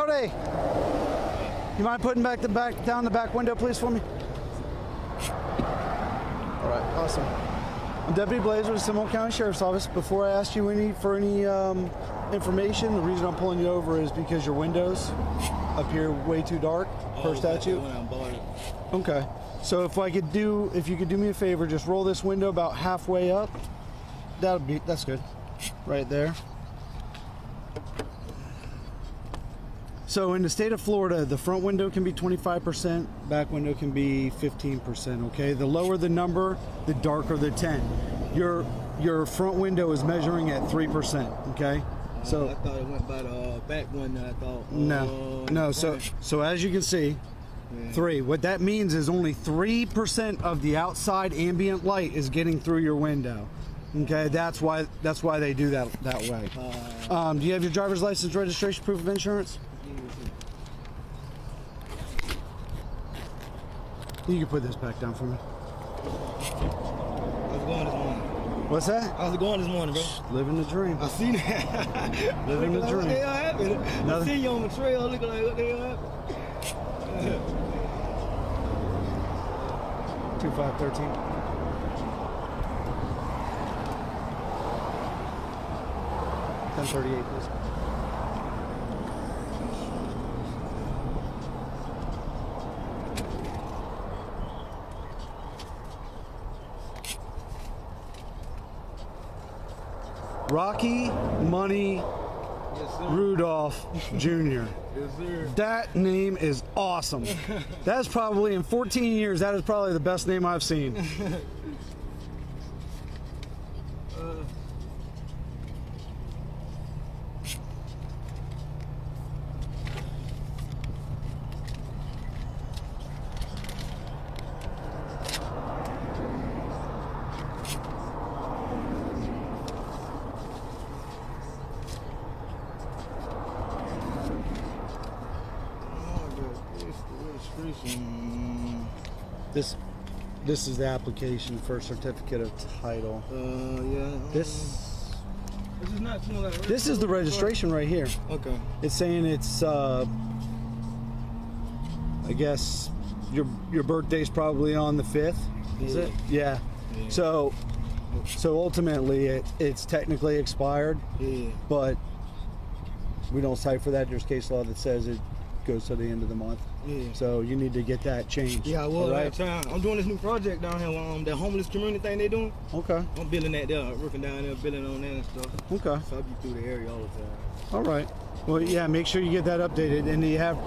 Howdy. You mind putting down the back window, please, for me? All right, awesome. I'm Deputy Blais with the Seminole County Sheriff's Office. Before I ask you for any information, the reason I'm pulling you over is because your windows appear way too dark per statute. Okay. So if you could do me a favor, just roll this window about halfway up. That's good. Right there. So in the state of Florida, the front window can be 25%, back window can be 15%, okay? The lower the number, the darker the tint. Your front window is measuring at 3%, okay? So I thought it went by the back one. I thought. No. So as you can see, 3. What that means is only 3% of the outside ambient light is getting through your window. Okay, that's why they do that way. Do you have your driver's license, registration, proof of insurance? You can put this back down for me. How's it going this morning? What's that? How's it going this morning, bro? Living the dream. I seen that. Living the dream. What the hell happened? I see you on the trail looking like what the hell happened? 2513. $1038, please. Rocky Money Rudolph Jr. Yes, sir. That name is awesome. That's probably, in 14 years, that is probably the best name I've seen. This is the application for a certificate of title. Yeah. This is not too much. This is the registration right here. Okay. It's saying it's I guess your birthday's probably on the 5th. Is it? Yeah. So ultimately it's technically expired. Yeah. But we don't cite for that. There's case law that says it goes to the end of the month. Yeah. So you need to get that changed. Yeah, I will. Right? I'm doing this new project down here, that homeless community thing they doing. Okay. I'm building that there, working down there, building on that and stuff. Okay. So I'll be through the area all the time. All right. Well, yeah, make sure you get that updated. And do you have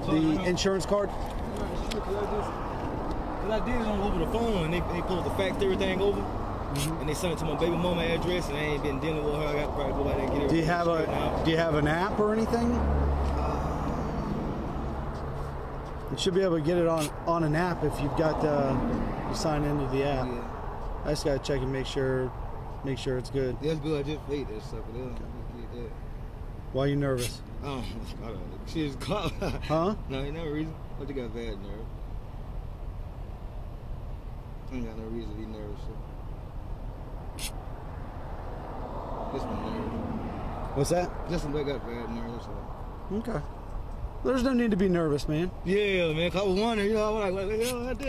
the insurance card? What I did on over the phone, and they pulled the fax everything over, and they sent it to my baby mama address, and I ain't been dealing with her. I got to probably go back there and get it. Do you have an app or anything? You should be able to get it on an app if you've got you sign into the app. Yeah. I just gotta check and make sure it's good. That's good. I just paid that sucker. Why are you nervous? Oh, I don't know. She's caught. Huh? No, ain't no reason. But you got bad nerve. I ain't got no reason to be nervous. So. Just my nerves. What's that? Just I got bad nerves. So. Okay. There's no need to be nervous, man. Yeah, man. 'Cause I was wondering, you know, I was like,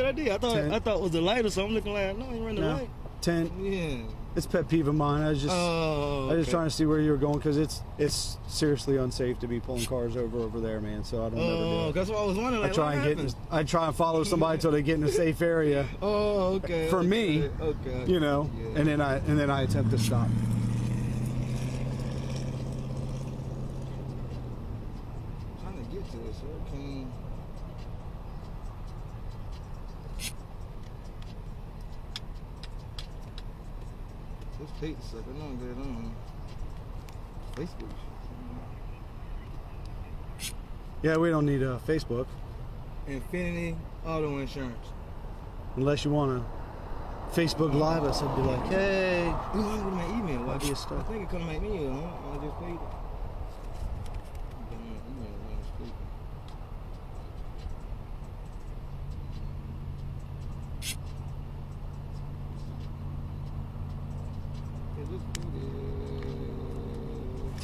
I did. I thought it was the light or something. Looking like, no, I ain't running the light. 10. Yeah. It's pet peeve of mine. I was just trying to see where you were going, because it's seriously unsafe to be pulling cars over there, man. So I don't ever do it. That's what I was wondering. Like, I try and follow somebody until they get in a safe area. Oh, okay. For me, okay. You know, yeah. and then I attempt to stop. Let's take the sucker. No, get it on Facebook. Yeah, we don't need Facebook. Infinity Auto Insurance. Unless you want to Facebook Live us and be like, hey. You know, I'm my email. Why do you start? I think it comes to my email. I just paid it.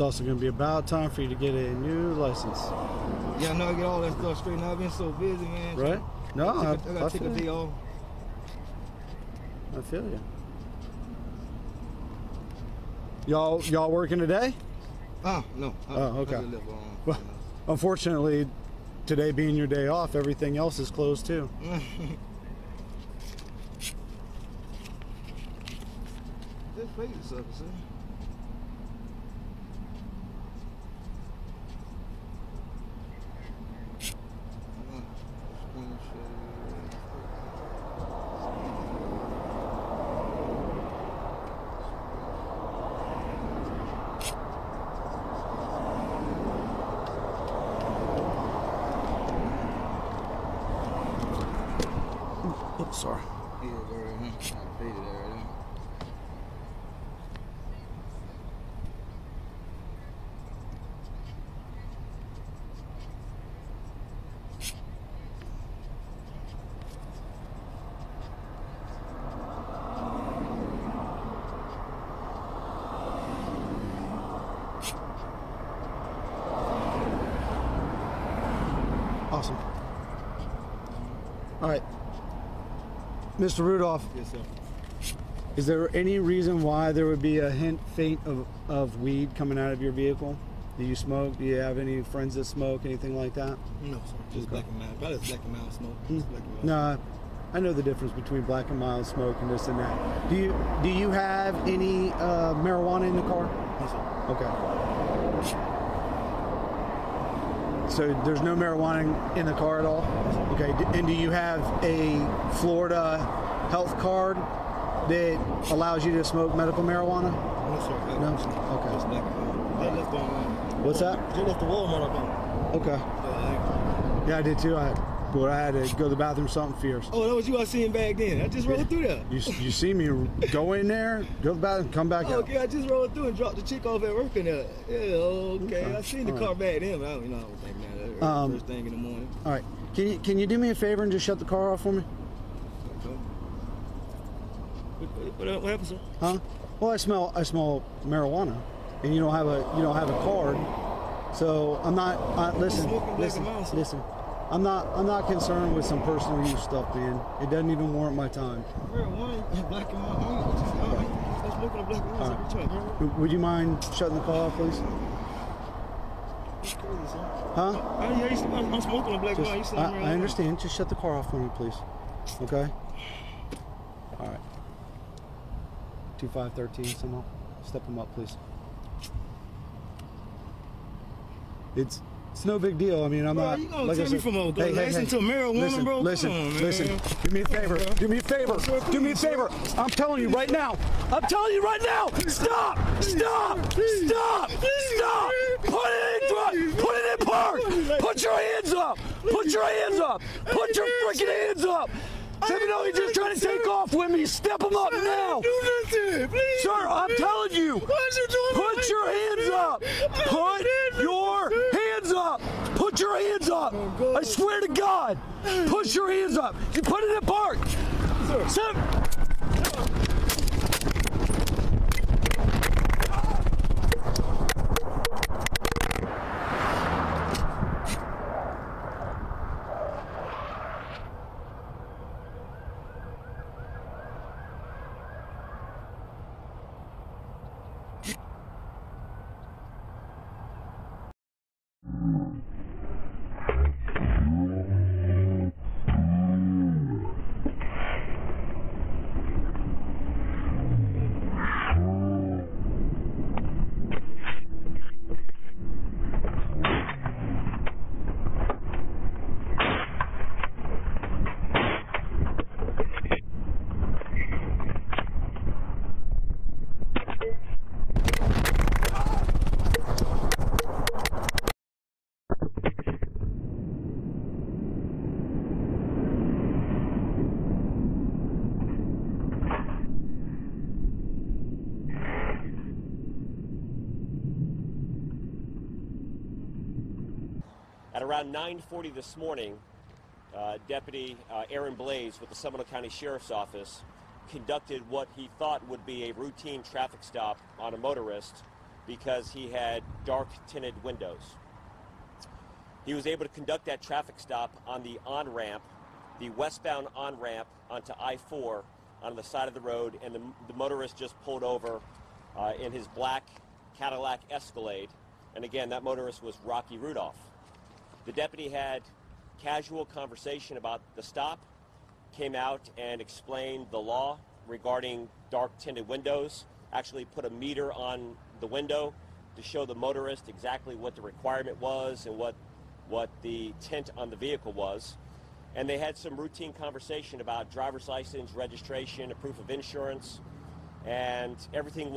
It's also going to be about time for you to get a new license. Yeah, I know I get all that stuff straightened out. I've been so busy, man. Right? No, I gotta take a day off. I feel you. Y'all working today? No. Oh, okay. Well, unfortunately, today being your day off, everything else is closed too. Just fake this up, son. Oops, sorry. Yeah, already. I faded already. Awesome. All right. Mr. Rudolph. Yes, sir. Is there any reason why there would be a hint, faint of weed coming out of your vehicle? Do you smoke? Do you have any friends that smoke? Anything like that? No, sir. Just black and mild. Probably black and mild smoke. Just black and mild. No, I know the difference between black and mild smoke and this and that. Do you have any marijuana in the car? No, sir. Okay. So there's no marijuana in the car at all? Okay. And do you have a Florida health card that allows you to smoke medical marijuana? No, sir. No? Okay. Just black and mild. I left on. What's that? Just left the Walmart up on. Okay. Yeah, I did too. I had to go to the bathroom, something fierce. Oh, that was you I seen back then. I just rolled through there. You see me go in there, go to the bathroom, come back out. Okay, I just rolled through and dropped the chick off at work in there. Yeah, okay. I seen the car back then, but I was thinking that first thing in the morning. All right. Can you do me a favor and just shut the car off for me? Okay. What happened, sir? Huh? Well, I smell marijuana, and you don't have a card, so I'm not. Listen. I'm not concerned with some personal use stuff, man. It doesn't even warrant my time. Marijuana, black and mild. I'm smoking a black and mild every time. Would you mind shutting the car off, please? That's crazy, sir. Huh? I'm smoking a black and mild. I understand. Just shut the car off for me, please. Okay? All right. 2513, somehow. Step them up, please. It's no big deal. I mean, I'm not. You gonna like take me from a license to marijuana, bro? Listen. Do me a favor. Do me a favor. I'm telling you right now. Stop! Put it in park. Put your hands up. Put your freaking hands up. Seminole, you're just trying to take off with me. Step them up now. Do nothing, please. Sir, I'm telling you. Why you doing Put your hands up. Put your hands up. Put your hands up. I swear to God. Put your hands up. You put it in park. Sir. At around 9:40 this morning, Deputy Aaron Blais with the Seminole County Sheriff's Office conducted what he thought would be a routine traffic stop on a motorist because he had dark tinted windows. He was able to conduct that traffic stop on the on-ramp, the westbound on-ramp onto I-4 on the side of the road, and the motorist just pulled over in his black Cadillac Escalade. And again, that motorist was Rocky Rudolph. The deputy had casual conversation about the stop, came out and explained the law regarding dark tinted windows, actually put a meter on the window to show the motorist exactly what the requirement was and what the tint on the vehicle was. And they had some routine conversation about driver's license, registration, a proof of insurance, and everything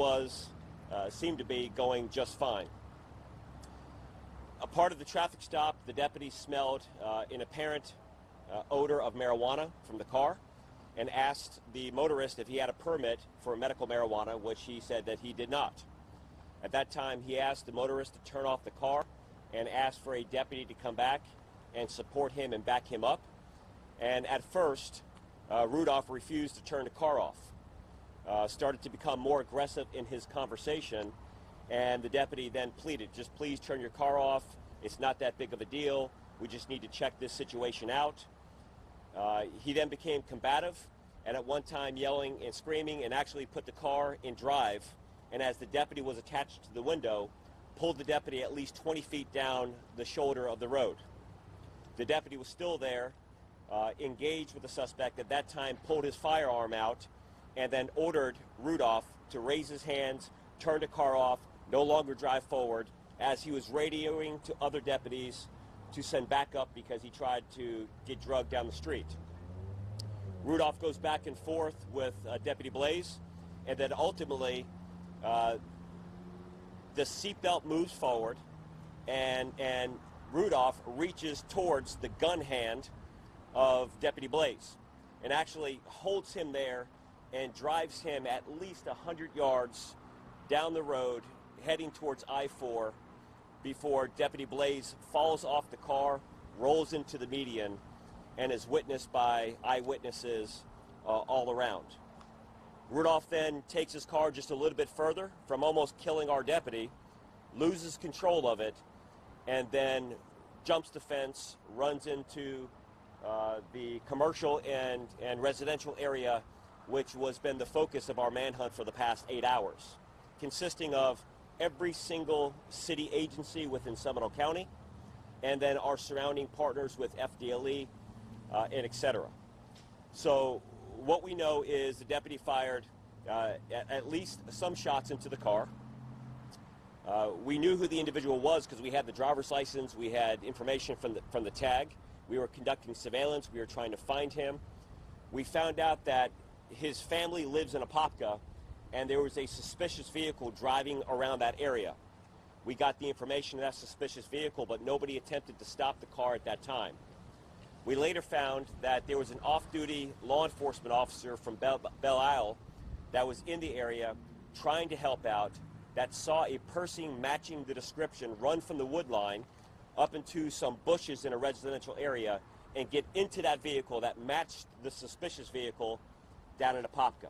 seemed to be going just fine. A part of the traffic stop, the deputy smelled an apparent odor of marijuana from the car and asked the motorist if he had a permit for medical marijuana, which he said that he did not. At that time, he asked the motorist to turn off the car and asked for a deputy to come back and support him and back him up. And at first, Rudolph refused to turn the car off, started to become more aggressive in his conversation, and the deputy then pleaded, just please turn your car off. It's not that big of a deal. We just need to check this situation out. He then became combative, and at one time yelling and screaming, and actually put the car in drive, and as the deputy was attached to the window, pulled the deputy at least 20 feet down the shoulder of the road. The deputy was still there, engaged with the suspect, at that time pulled his firearm out, and then ordered Rudolph to raise his hands, turn the car off, no longer drive forward, as he was radioing to other deputies to send backup because he tried to get drugged down the street. Rudolph goes back and forth with Deputy Blais, and then ultimately the seatbelt moves forward, and Rudolph reaches towards the gun hand of Deputy Blais and actually holds him there and drives him at least 100 yards down the road heading towards I-4 before Deputy Blais falls off the car, rolls into the median, and is witnessed by eyewitnesses all around. Rudolph then takes his car just a little bit further from almost killing our deputy, loses control of it, and then jumps the fence, runs into the commercial and residential area, which has been the focus of our manhunt for the past 8 hours, consisting of every single city agency within Seminole County, and then our surrounding partners with FDLE, and et cetera. So what we know is the deputy fired at least some shots into the car. We knew who the individual was because we had the driver's license, we had information from the tag. We were conducting surveillance, we were trying to find him. We found out that his family lives in Apopka, and there was a suspicious vehicle driving around that area. We got the information of that suspicious vehicle, but nobody attempted to stop the car at that time. We later found that there was an off-duty law enforcement officer from Belle Isle that was in the area trying to help out, that saw a person matching the description run from the wood line up into some bushes in a residential area and get into that vehicle that matched the suspicious vehicle down in Apopka.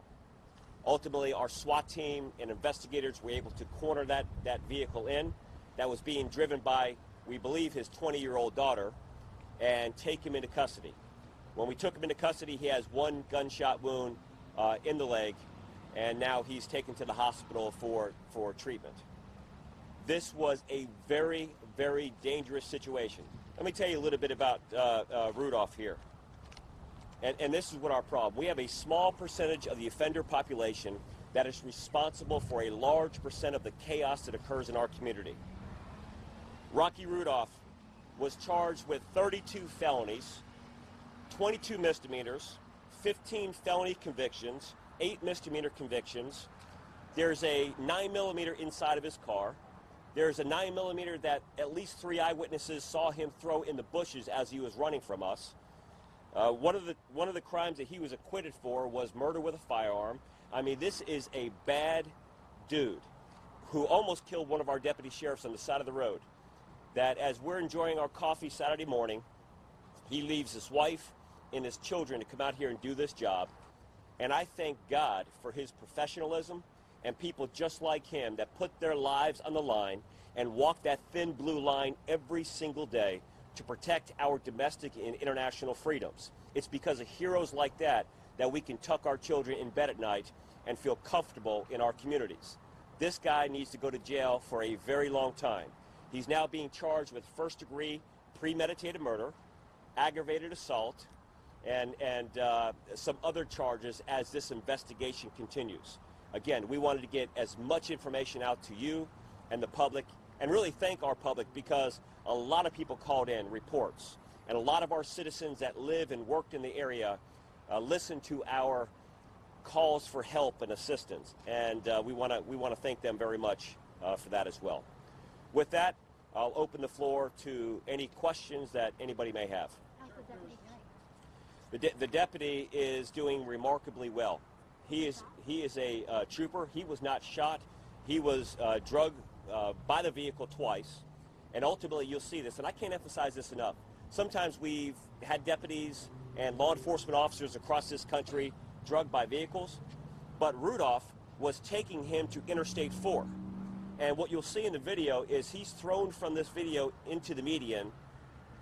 Ultimately, our SWAT team and investigators were able to corner that vehicle in that was being driven by, we believe, his 20-year-old daughter, and take him into custody. When we took him into custody, he has one gunshot wound in the leg, and now he's taken to the hospital for treatment. This was a very, very dangerous situation. Let me tell you a little bit about Rudolph here. And this is what our problem. We have a small percentage of the offender population that is responsible for a large percent of the chaos that occurs in our community. Rocky Rudolph was charged with 32 felonies, 22 misdemeanors, 15 felony convictions, 8 misdemeanor convictions. There's a 9mm inside of his car. There's a 9mm that at least 3 eyewitnesses saw him throw in the bushes as he was running from us. One of the crimes that he was acquitted for was murder with a firearm. I mean, this is a bad dude who almost killed one of our deputy sheriffs on the side of the road. That as we're enjoying our coffee Saturday morning, he leaves his wife and his children to come out here and do this job. And I thank God for his professionalism and people just like him that put their lives on the line and walk that thin blue line every single day to protect our domestic and international freedoms. It's because of heroes like that that we can tuck our children in bed at night and feel comfortable in our communities. This guy needs to go to jail for a very long time. He's now being charged with first-degree premeditated murder, aggravated assault, and some other charges as this investigation continues. Again, we wanted to get as much information out to you and the public, and really thank our public, because a lot of people called in reports, and a lot of our citizens that live and worked in the area listen to our calls for help and assistance, and we want to thank them very much for that as well. With that, I'll open the floor to any questions that anybody may have. How's the deputy doing? The deputy is doing remarkably well. He is a trooper. He was not shot. He was drugged by the vehicle twice, and ultimately you'll see this, and I can't emphasize this enough. Sometimes we've had deputies and law enforcement officers across this country drugged by vehicles, but Rudolph was taking him to Interstate 4. And what you'll see in the video is he's thrown from this video into the median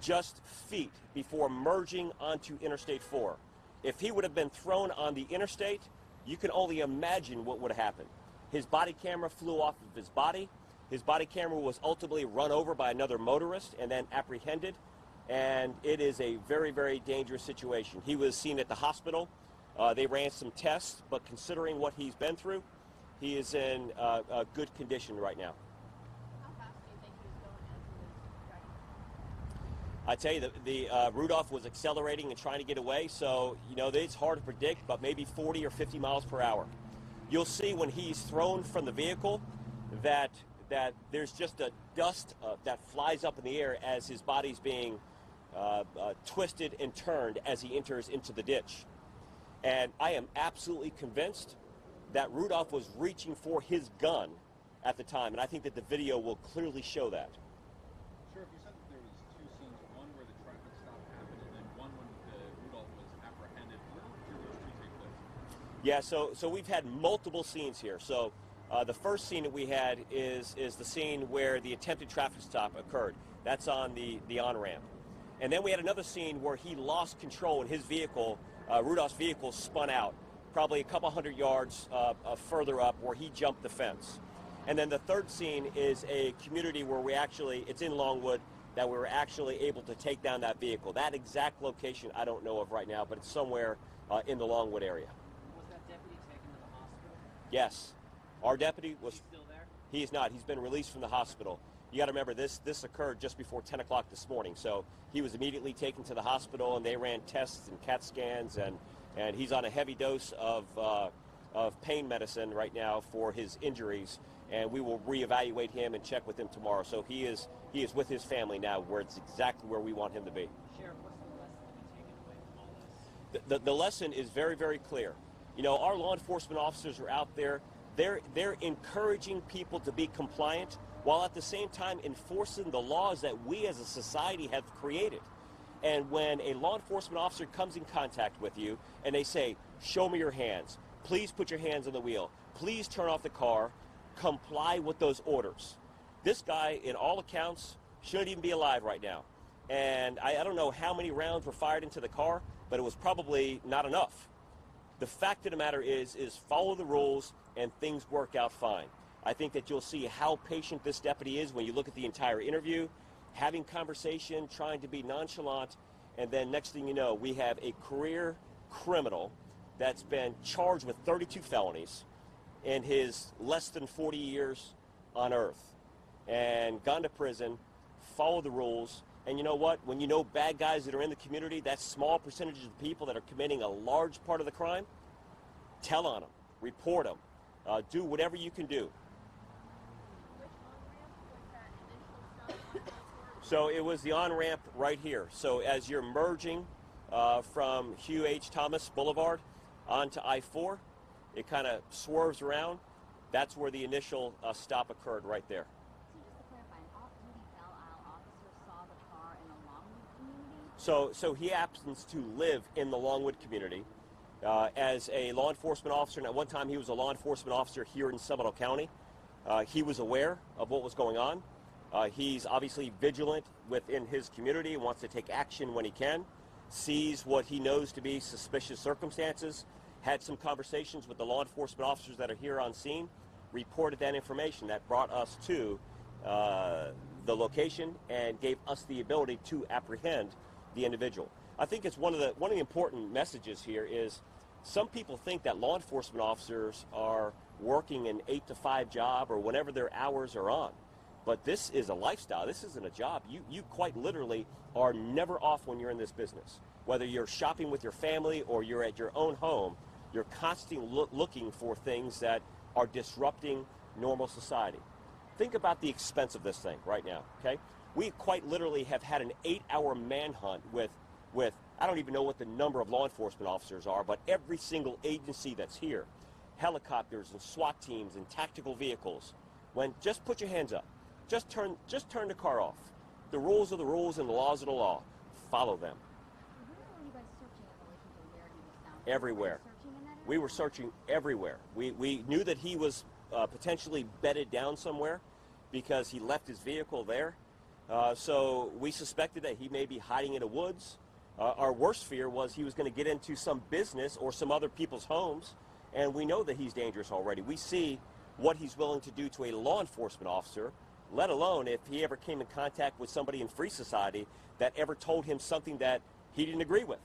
just feet before merging onto Interstate 4. If he would have been thrown on the interstate, you can only imagine what would have happened. His body camera flew off of his body. His body camera was ultimately run over by another motorist and then apprehended. And it is a very, very dangerous situation. He was seen at the hospital. They ran some tests, but considering what he's been through, he is in a good condition right now. How fast do you think he was going as he was driving? I tell you, the Rudolph was accelerating and trying to get away, so, you know, it's hard to predict, but maybe 40 or 50 miles per hour. You'll see when he's thrown from the vehicle that there's just a dust that flies up in the air as his body's being twisted and turned as he enters into the ditch. And I am absolutely convinced that Rudolph was reaching for his gun at the time, and I think that the video will clearly show that. Sheriff, you said that there was two scenes, one where the traffic stop happened and then one when Rudolph was apprehended. Where did those two take place? Yeah, so we've had multiple scenes here. So the first scene that we had is the scene where the attempted traffic stop occurred. That's on the on-ramp. And then we had another scene where he lost control and his vehicle, Rudolph's vehicle, spun out, probably a couple hundred yards further up, where he jumped the fence. And then the third scene is a community where it's in Longwood, that we were actually able to take down that vehicle. That exact location I don't know of right now, but it's somewhere in the Longwood area. Was that deputy taken to the hospital? Yes. Our deputy was... He's still there? He is not. He's been released from the hospital. You got to remember, this occurred just before 10 o'clock this morning, so he was immediately taken to the hospital, and they ran tests and CAT scans, and he's on a heavy dose of pain medicine right now for his injuries, and we will reevaluate him and check with him tomorrow. So he is with his family now, where it's exactly where we want him to be. Sheriff, what's the lesson to be taken away from all this? The lesson is very, very clear. You know, our law enforcement officers are out there. They're encouraging people to be compliant, while at the same time enforcing the laws that we as a society have created. And when a law enforcement officer comes in contact with you and they say, show me your hands, please put your hands on the wheel, please turn off the car, comply with those orders. This guy, in all accounts, shouldn't even be alive right now. And I don't know how many rounds were fired into the car, but it was probably not enough. The fact of the matter is follow the rules and things work out fine. I think that you'll see how patient this deputy is when you look at the entire interview, having conversation, trying to be nonchalant, and then next thing you know, we have a career criminal that's been charged with 32 felonies in his less than 40 years on earth, and gone to prison, follow the rules. And you know what? When you know bad guys that are in the community, that small percentage of the people that are committing a large part of the crime, tell on them, report them, do whatever you can do. So it was the on-ramp right here. So as you're merging from Hugh H. Thomas Boulevard onto I-4, it kind of swerves around. That's where the initial stop occurred, right there. So just to clarify, an off-duty Belle Isle officer saw the car in the Longwood community? So he happens to live in the Longwood community, As a law enforcement officer, and at one time he was a law enforcement officer here in Seminole County, he was aware of what was going on. He's obviously vigilant within his community, wants to take action when he can, sees what he knows to be suspicious circumstances, had some conversations with the law enforcement officers that are here on scene, reported that information that brought us to the location and gave us the ability to apprehend the individual. I think it's one of the important messages here is some people think that law enforcement officers are working an 8 to 5 job or whenever their hours are on. But this is a lifestyle. This isn't a job. You quite literally are never off when you're in this business. Whether you're shopping with your family or you're at your own home, you're constantly looking for things that are disrupting normal society. Think about the expense of this thing right now, okay? We quite literally have had an 8-hour manhunt with I don't even know what the number of law enforcement officers are, but every single agency that's here, helicopters and SWAT teams and tactical vehicles. Just put your hands up. Just turn the car off. The rules are the rules and the laws are the law. Follow them. Where were you guys searching in relation to where he was found? Everywhere. We were searching everywhere. We knew that he was potentially bedded down somewhere because he left his vehicle there. So we suspected that he may be hiding in the woods. Our worst fear was he was going to get into some business or some other people's homes, and we know that he's dangerous already. We see what he's willing to do to a law enforcement officer, let alone if he ever came in contact with somebody in free society that ever told him something that he didn't agree with.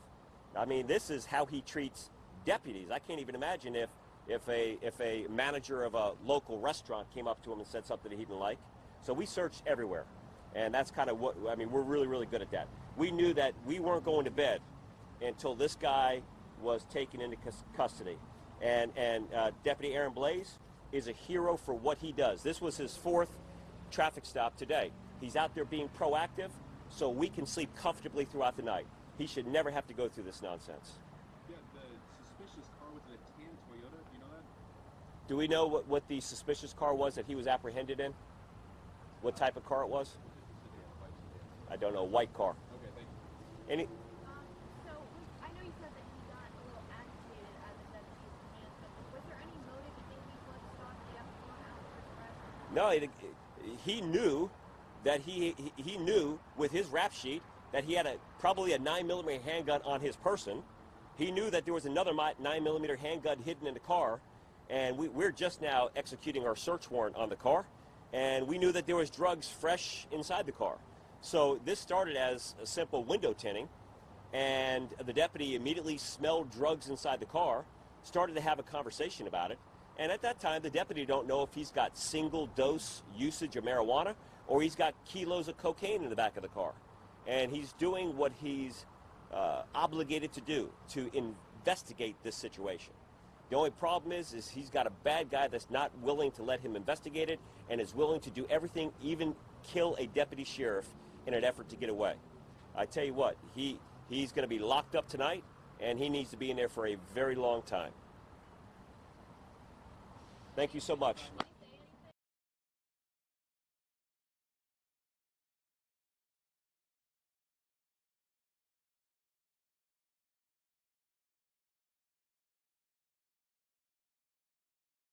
I mean, this is how he treats deputies. I can't even imagine if a manager of a local restaurant came up to him and said something that he didn't like. So we searched everywhere, and that's kind of what, I mean, we're really, really good at that. We knew that we weren't going to bed until this guy was taken into custody. And Deputy Aaron Blais is a hero for what he does. This was his 4th traffic stop today. He's out there being proactive so we can sleep comfortably throughout the night. He should never have to go through this nonsense. Yeah, the suspicious car was a tan Toyota. Do you know that? Do we know what the suspicious car was that he was apprehended in? What type of car it was? I don't know. White car. Okay, thank you. Any? So I know you said that he got a little agitated as the deputy's hands up. Was there any motive you think he was stalking after going out for his arrest? No, he knew that he knew with his rap sheet that he had probably a 9mm handgun on his person. He knew that there was another 9mm handgun hidden in the car, and we're just now executing our search warrant on the car, and we knew that there was drugs fresh inside the car. So this started as a simple window tinting, and the deputy immediately smelled drugs inside the car, started to have a conversation about it, and at that time the deputy don't know if he's got single dose usage of marijuana or he's got kilos of cocaine in the back of the car. And he's doing what he's obligated to do, to investigate this situation. The only problem is he's got a bad guy that's not willing to let him investigate it and is willing to do everything, even kill a deputy sheriff in an effort to get away. I tell you what, he's going to be locked up tonight, and he needs to be in there for a very long time. Thank you so much.